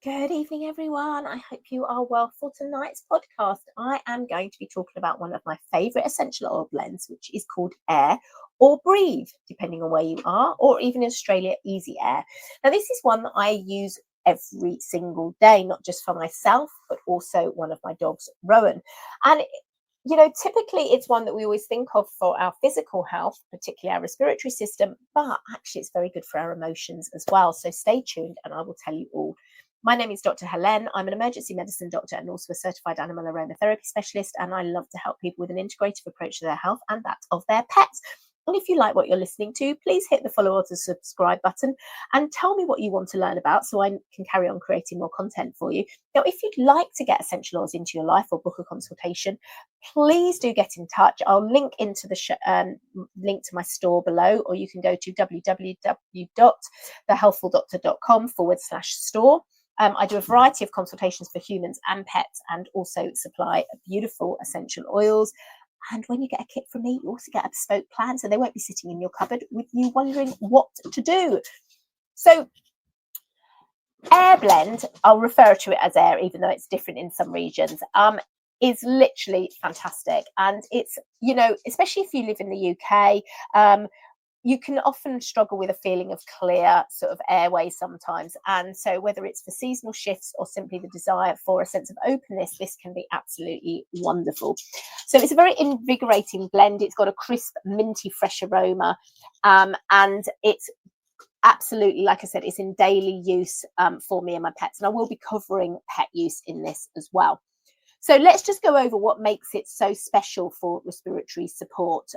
Good evening, everyone. I hope you are well. For tonight's podcast, I am going to be talking about one of my favourite essential oil blends, which is called Air or Breathe, depending on where you are, or even in Australia, Easy Air. Now, this is one that I use every single day, not just for myself, but also one of my dogs, Rowan. And typically it's one that we always think of for our physical health, particularly our respiratory system, but actually it's very good for our emotions as well. So stay tuned and I will tell you all. My name is Dr. Helen. I'm an emergency medicine doctor and also a certified animal aromatherapy specialist, and I love to help people with an integrative approach to their health and that of their pets. And if you like what you're listening to, please hit the follow or the subscribe button and tell me what you want to learn about so I can carry on creating more content for you. Now, if you'd like to get essential oils into your life or book a consultation, please do get in touch. I'll link into the link to my store below, or you can go to www.thehealthfuldoctor.com/store. I do a variety of consultations for humans and pets, and also supply beautiful essential oils. And when you get a kit from me, you also get a bespoke plan, so they won't be sitting in your cupboard with you wondering what to do. So Air Blend, I'll refer to it as Air, even though it's different in some regions, is literally fantastic. And it's, especially if you live in the UK, you can often struggle with a feeling of clear sort of airways sometimes. And so whether it's for seasonal shifts or simply the desire for a sense of openness, this can be absolutely wonderful. So it's a very invigorating blend. It's got a crisp, minty, fresh aroma. And it's absolutely, like I said, it's in daily use for me and my pets. And I will be covering pet use in this as well. So let's just go over what makes it so special for respiratory support.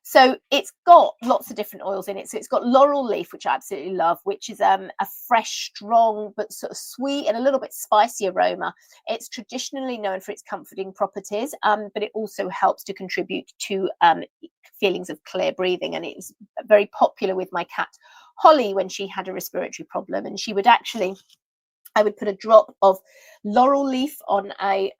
So it's got lots of different oils in it. So it's got laurel leaf, which I absolutely love, which is a fresh, strong, but sort of sweet and a little bit spicy aroma. It's traditionally known for its comforting properties, but it also helps to contribute to feelings of clear breathing. And it was very popular with my cat, Holly, when she had a respiratory problem. And she would I would put a drop of laurel leaf on a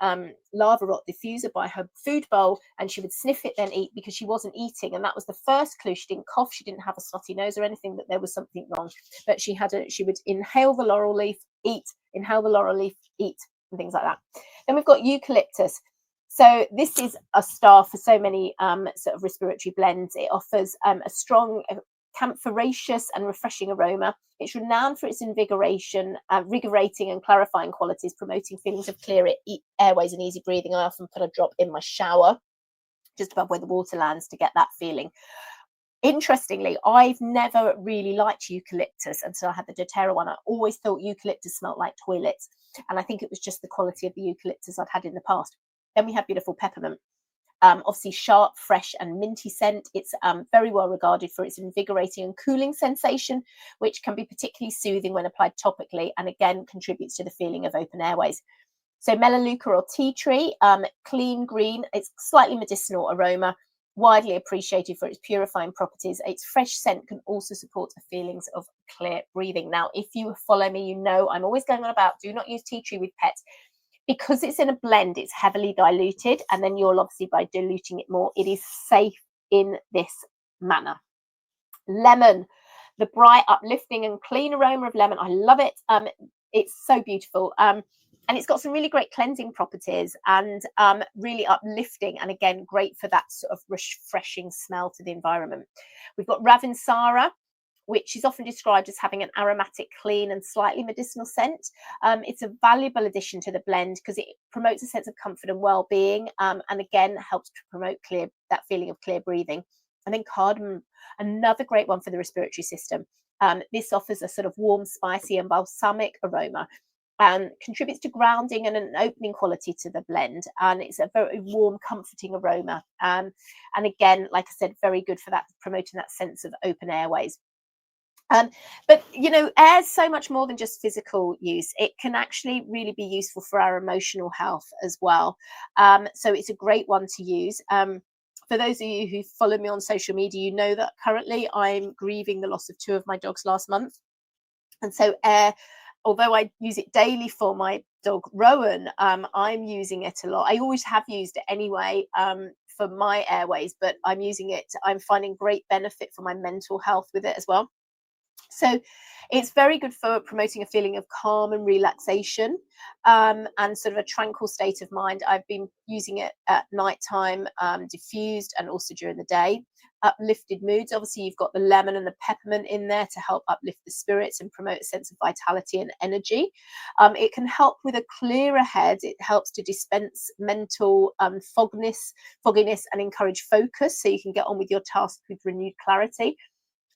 lava rock diffuser by her food bowl, and she would sniff it, then eat, because she wasn't eating. And that was the first clue. She didn't cough, she didn't have a snotty nose or anything, that there was something wrong. But she would inhale the laurel leaf, eat, inhale the laurel leaf, eat, and things like that. Then we've got eucalyptus. So this is a star for so many sort of respiratory blends. It offers a strong, camphoraceous and refreshing aroma. It's renowned for its invigorating and clarifying qualities, promoting feelings of clear airways and easy breathing. I often put a drop in my shower, just above where the water lands, to get that feeling. Interestingly, I've never really liked eucalyptus until I had the doTerra one. I always thought eucalyptus smelled like toilets, and I think it was just the quality of the eucalyptus I'd had in the past. Then we have beautiful peppermint. Obviously sharp, fresh and minty scent. It's very well regarded for its invigorating and cooling sensation, which can be particularly soothing when applied topically, and again contributes to the feeling of open airways. So melaleuca or tea tree, clean green. It's slightly medicinal aroma, widely appreciated for its purifying properties. Its fresh scent can also support feelings of clear breathing. Now, if you follow me, you know I'm always going on about do not use tea tree with pets. Because it's in a blend, it's heavily diluted, and then you'll obviously, by diluting it more, it is safe in this manner. Lemon, the bright, uplifting and clean aroma of lemon. I love it. It's so beautiful. And it's got some really great cleansing properties and really uplifting, and again, great for that sort of refreshing smell to the environment. We've got Ravinsara, which is often described as having an aromatic, clean and slightly medicinal scent. It's a valuable addition to the blend because it promotes a sense of comfort and well-being, and again helps to promote that feeling of clear breathing. And then cardamom, another great one for the respiratory system. This offers a sort of warm, spicy and balsamic aroma, and contributes to grounding and an opening quality to the blend. And it's a very warm, comforting aroma. And again, like I said, very good for that, promoting that sense of open airways. But air is so much more than just physical use. It can actually really be useful for our emotional health as well. So it's a great one to use. For those of you who follow me on social media, you know that currently I'm grieving the loss of 2 of my dogs last month. And so air, although I use it daily for my dog Rowan, I'm using it a lot. I always have used it anyway for my airways, but I'm using it. I'm finding great benefit for my mental health with it as well. So it's very good for promoting a feeling of calm and relaxation, and sort of a tranquil state of mind. I've been using it at nighttime, diffused, and also during the day. Uplifted moods. Obviously, you've got the lemon and the peppermint in there to help uplift the spirits and promote a sense of vitality and energy. It can help with a clearer head. It helps to dispense mental fogginess and encourage focus, so you can get on with your task with renewed clarity.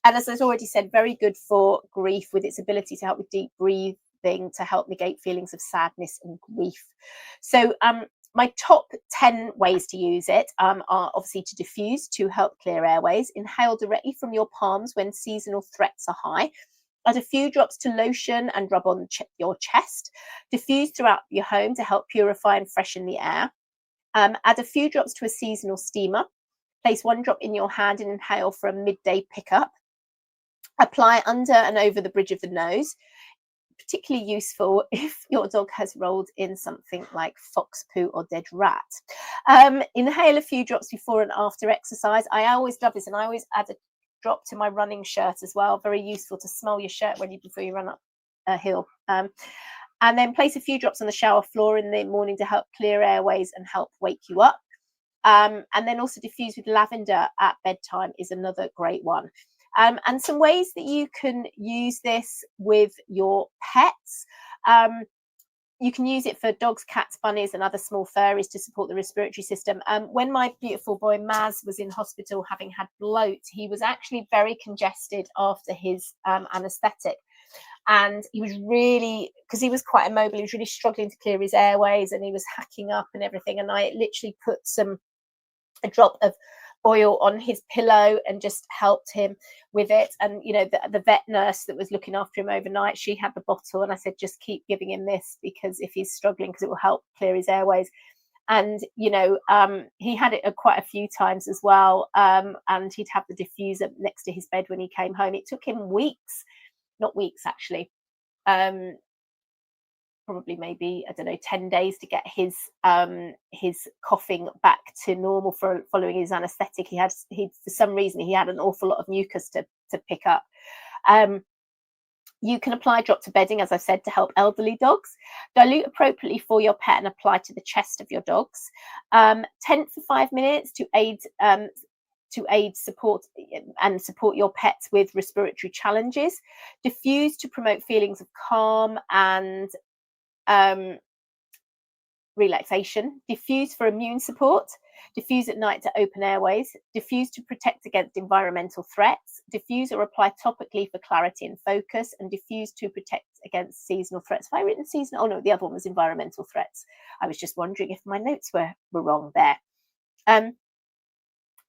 And as I've already said, very good for grief, with its ability to help with deep breathing to help negate feelings of sadness and grief. So my top 10 ways to use it are obviously to diffuse, to help clear airways, inhale directly from your palms when seasonal threats are high, add a few drops to lotion and rub on your chest, diffuse throughout your home to help purify and freshen the air, add a few drops to a seasonal steamer, place 1 drop in your hand and inhale for a midday pickup, apply under and over the bridge of the nose. Particularly useful if your dog has rolled in something like fox poo or dead rat. Inhale a few drops before and after exercise. I always love this, and I always add a drop to my running shirt as well. Very useful to smell your shirt before you run up a hill. And then place a few drops on the shower floor in the morning to help clear airways and help wake you up. And then also diffuse with lavender at bedtime is another great one. And some ways that you can use this with your pets. You can use it for dogs, cats, bunnies, and other small furries to support the respiratory system. When my beautiful boy Maz was in hospital having had bloat, he was actually very congested after his anaesthetic. And he was really, because he was quite immobile, he was really struggling to clear his airways, and he was hacking up and everything. And I literally put a drop of oil on his pillow and just helped him with it. And the vet nurse that was looking after him overnight, she had the bottle, and I said, just keep giving him this, because if he's struggling, because it will help clear his airways. And he had it quite a few times as well, and he'd have the diffuser next to his bed when he came home. It took him not weeks actually, probably maybe, I don't know, 10 days to get his coughing back to normal following his anaesthetic. He for some reason he had an awful lot of mucus to pick up. You can apply drop to bedding, as I said, to help elderly dogs. Dilute appropriately for your pet and apply to the chest of your dogs. Tent for 5 minutes to aid support your pets with respiratory challenges. Diffuse to promote feelings of calm and relaxation. Diffuse for immune support. Diffuse at night to open airways. Diffuse to protect against environmental threats. Diffuse or apply topically for clarity and focus. And diffuse to protect against seasonal threats. Have I written seasonal? Oh no, the other one was environmental threats. I was just wondering if my notes were wrong there.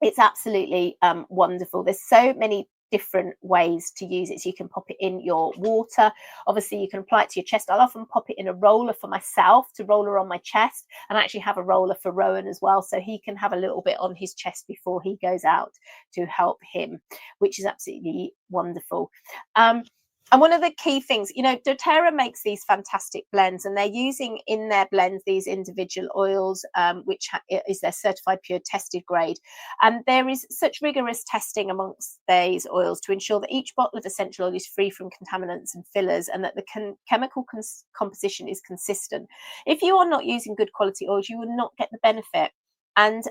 It's absolutely wonderful. There's so many different ways to use it. So you can pop it in your water. Obviously, you can apply it to your chest. I'll often pop it in a roller for myself to roller on my chest, and I actually have a roller for Rowan as well, so he can have a little bit on his chest before he goes out to help him, which is absolutely wonderful. And one of the key things, doTerra makes these fantastic blends, and they're using in their blends these individual oils, which is their certified pure tested grade. And there is such rigorous testing amongst these oils to ensure that each bottle of essential oil is free from contaminants and fillers, and that the chemical composition is consistent. If you are not using good quality oils, you will not get the benefit. And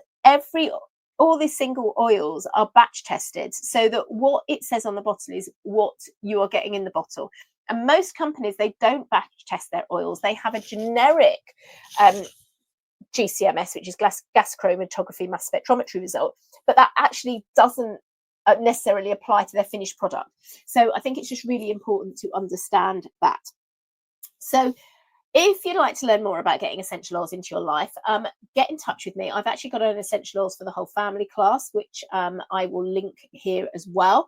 all these single oils are batch tested, so that what it says on the bottle is what you are getting in the bottle. And most companies, they don't batch test their oils. They have a generic GCMS, which is gas chromatography mass spectrometry result, but that actually doesn't necessarily apply to their finished product. So I think it's just really important to understand that. So if you'd like to learn more about getting essential oils into your life, get in touch with me. I've actually got an essential oils for the whole family class, which I will link here as well.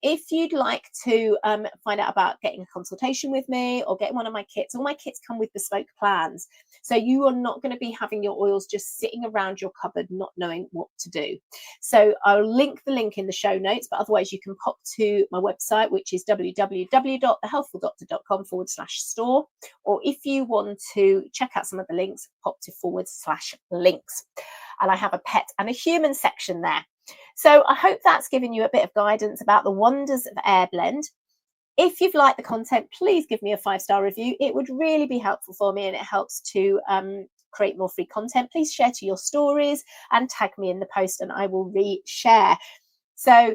If you'd like to find out about getting a consultation with me or getting one of my kits, all my kits come with bespoke plans. So you are not going to be having your oils just sitting around your cupboard not knowing what to do. So I'll link the link in the show notes, but otherwise you can pop to my website, which is www.thehealthfuldoctor.com/store. Or if you want to check out some of the links, pop to /links. And I have a pet and a human section there. So I hope that's given you a bit of guidance about the wonders of Air Blend. If you've liked the content, please give me a 5-star review. It would really be helpful for me, and it helps to create more free content. Please share to your stories and tag me in the post, and I will re-share. So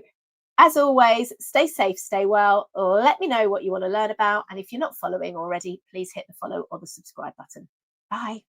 as always, stay safe, stay well. Let me know what you want to learn about. And if you're not following already, please hit the follow or the subscribe button. Bye.